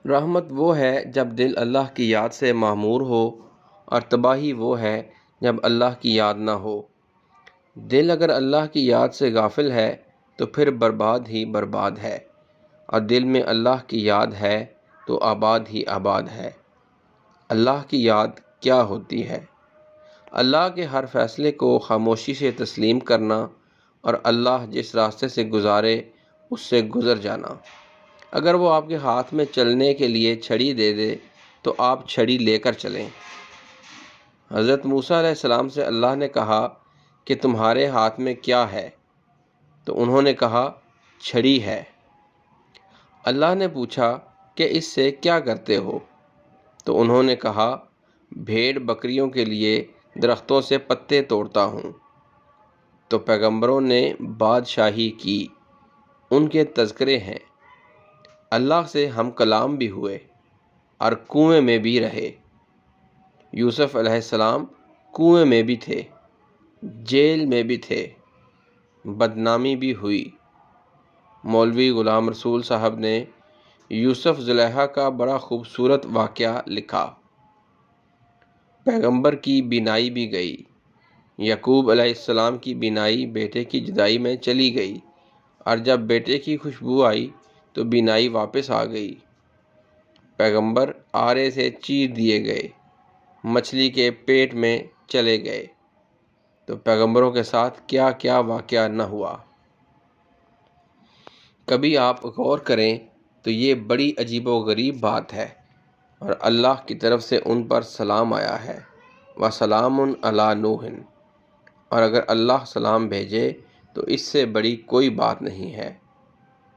رحمت وہ ہے جب دل اللہ کی یاد سے معمور ہو، اور تباہی وہ ہے جب اللہ کی یاد نہ ہو۔ دل اگر اللہ کی یاد سے غافل ہے تو پھر برباد ہی برباد ہے، اور دل میں اللہ کی یاد ہے تو آباد ہی آباد ہے۔ اللہ کی یاد کیا ہوتی ہے؟ اللہ کے ہر فیصلے کو خاموشی سے تسلیم کرنا، اور اللہ جس راستے سے گزارے اس سے گزر جانا۔ اگر وہ آپ کے ہاتھ میں چلنے کے لیے چھڑی دے دے تو آپ چھڑی لے کر چلیں۔ حضرت موسیٰ علیہ السلام سے اللہ نے کہا کہ تمہارے ہاتھ میں کیا ہے؟ تو انہوں نے کہا چھڑی ہے۔ اللہ نے پوچھا کہ اس سے کیا کرتے ہو؟ تو انہوں نے کہا بھیڑ بکریوں کے لیے درختوں سے پتے توڑتا ہوں۔ تو پیغمبروں نے بادشاہی کی، ان کے تذکرے ہیں۔ اللہ سے ہم کلام بھی ہوئے اور کنویں میں بھی رہے۔ یوسف علیہ السلام کنویں میں بھی تھے، جیل میں بھی تھے، بدنامی بھی ہوئی۔ مولوی غلام رسول صاحب نے یوسف زلیخا کا بڑا خوبصورت واقعہ لکھا۔ پیغمبر کی بینائی بھی گئی۔ یعقوب علیہ السلام کی بینائی بیٹے کی جدائی میں چلی گئی، اور جب بیٹے کی خوشبو آئی تو بینائی واپس آ گئی۔ پیغمبر آرے سے چیر دیے گئے، مچھلی کے پیٹ میں چلے گئے۔ تو پیغمبروں کے ساتھ کیا کیا واقعہ نہ ہوا۔ کبھی آپ غور کریں تو یہ بڑی عجیب و غریب بات ہے، اور اللہ کی طرف سے ان پر سلام آیا ہے، وَسَلَامٌ عَلَىٰ نُوحٍ۔ اور اگر اللہ سلام بھیجے تو اس سے بڑی کوئی بات نہیں ہے۔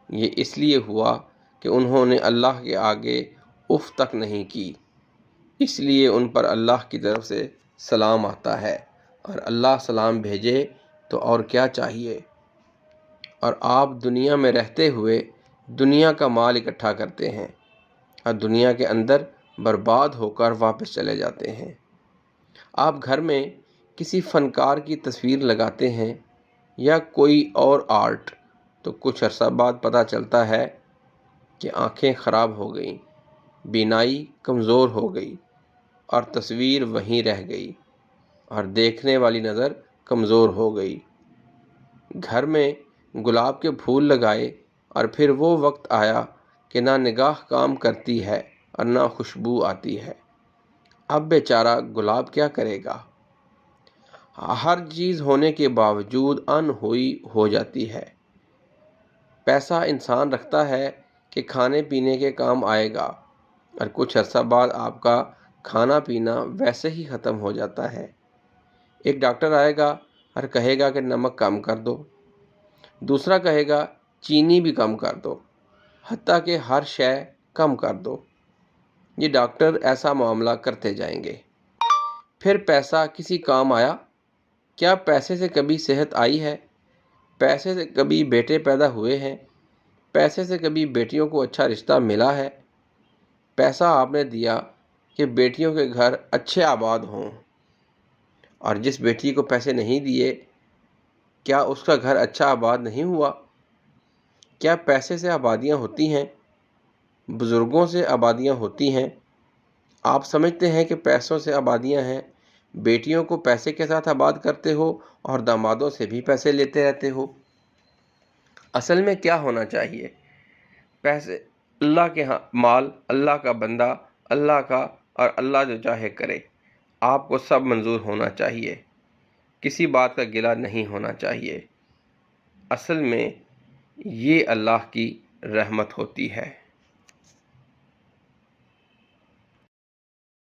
یہ اس لیے ہوا کہ انہوں نے اللہ کے آگے اف تک نہیں کی، اس لیے ان پر اللہ کی طرف سے سلام آتا ہے، اور اللہ سلام بھیجے تو اور کیا چاہیے۔ اور آپ دنیا میں رہتے ہوئے دنیا کا مال اکٹھا کرتے ہیں، اور دنیا کے اندر برباد ہو کر واپس چلے جاتے ہیں۔ آپ گھر میں کسی فنکار کی تصویر لگاتے ہیں یا کوئی اور آرٹ، تو کچھ عرصہ بعد پتہ چلتا ہے کہ آنکھیں خراب ہو گئیں، بینائی کمزور ہو گئی، اور تصویر وہیں رہ گئی، اور دیکھنے والی نظر کمزور ہو گئی۔ گھر میں گلاب کے پھول لگائے، اور پھر وہ وقت آیا کہ نہ نگاہ کام کرتی ہے اور نہ خوشبو آتی ہے۔ اب بیچارہ گلاب کیا کرے گا؟ ہر چیز ہونے کے باوجود ان ہوئی ہو جاتی ہے۔ پیسہ انسان رکھتا ہے کہ کھانے پینے کے کام آئے گا، اور کچھ عرصہ بعد آپ کا کھانا پینا ویسے ہی ختم ہو جاتا ہے۔ ایک ڈاکٹر آئے گا اور کہے گا کہ نمک کم کر دو، دوسرا کہے گا چینی بھی کم کر دو، حتیٰ کہ ہر شے کم کر دو۔ یہ ڈاکٹر ایسا معاملہ کرتے جائیں گے۔ پھر پیسہ کسی کام آیا؟ کیا پیسے سے کبھی صحت آئی ہے؟ پیسے سے کبھی بیٹے پیدا ہوئے ہیں؟ پیسے سے کبھی بیٹیوں کو اچھا رشتہ ملا ہے؟ پیسہ آپ نے دیا کہ بیٹیوں کے گھر اچھے آباد ہوں، اور جس بیٹی کو پیسے نہیں دیے، کیا اس کا گھر اچھا آباد نہیں ہوا؟ کیا پیسے سے آبادیاں ہوتی ہیں؟ بزرگوں سے آبادیاں ہوتی ہیں؟ آپ سمجھتے ہیں کہ پیسوں سے آبادیاں ہیں، بیٹیوں کو پیسے کے ساتھ آباد کرتے ہو اور دامادوں سے بھی پیسے لیتے رہتے ہو۔ اصل میں کیا ہونا چاہیے؟ پیسے اللہ کے ہاں، مال اللہ کا، بندہ اللہ کا، اور اللہ جو چاہے کرے۔ آپ کو سب منظور ہونا چاہیے، کسی بات کا گلہ نہیں ہونا چاہیے۔ اصل میں یہ اللہ کی رحمت ہوتی ہے۔